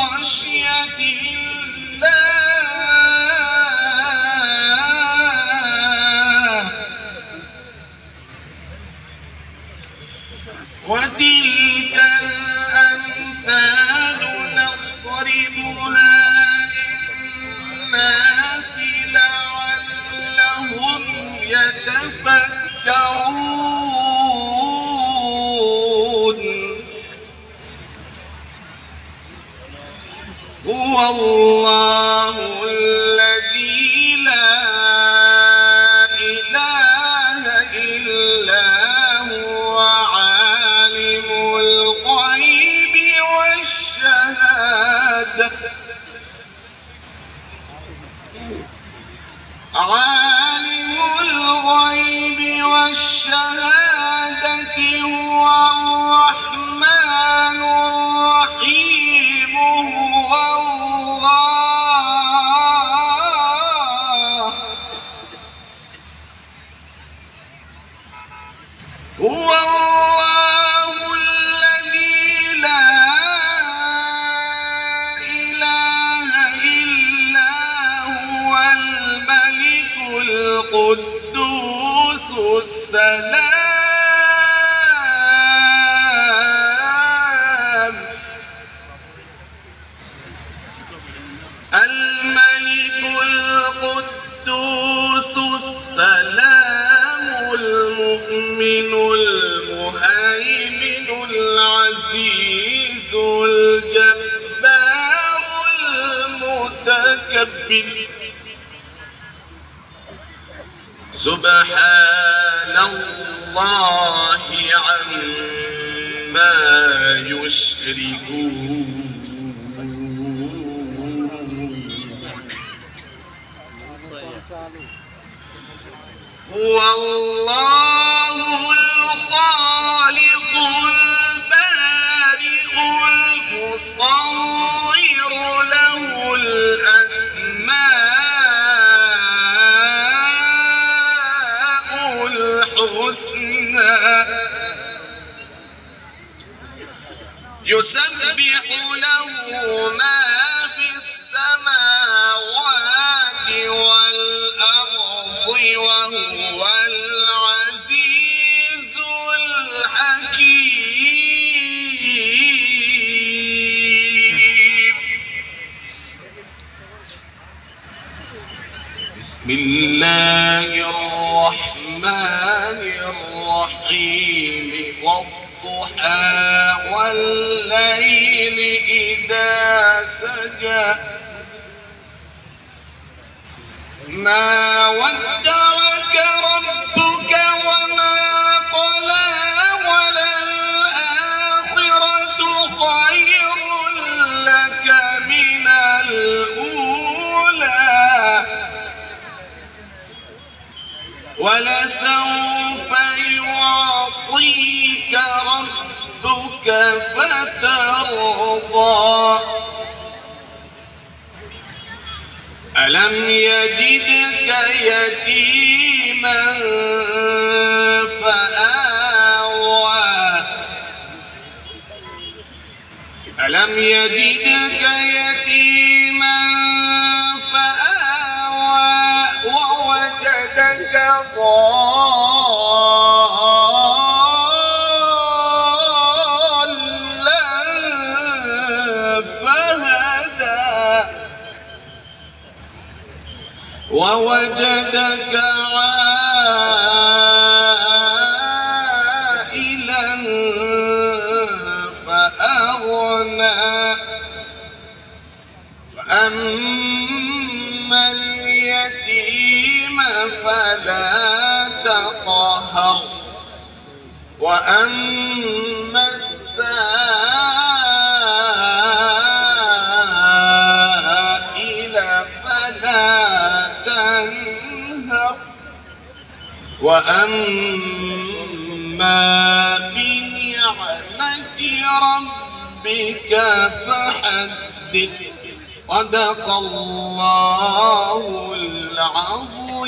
خشية الله وتلك الأمثال نضربها للناس لعلهم يتفكرون هو الله الذي لا إله إلا هو عالم الغيب والشهادة هو الرحمن الرحيم هو الله الذي لا إله إلا هو الملك القدوس السلام الملك القدوس السلام المؤمن المهيمن العزيز الجبار المتكبر سبحان الله عما يشركون هو الله الخالق البارئ المصور له الأسماء الحسنى يسبح له ما في السماوات والأرض وهو العزيز الحكيم بسم الله الرحمن الرحيم والضحى والليل إذا سجى ما ودعك ربك وما قلى وللآخرة خير لك من الأولى ولسوف يعطيك ربك فترضى ألم يجدك يتيما فآوى ألم يجدك يتيما فآوى ووجدك ضالا فهدى ووجدك عائلا فأغنى فأما اليتيم فلا تقهر وأما السائل فلا تنهر وأما بنعمة ربك فحدث صدق الله العظيم.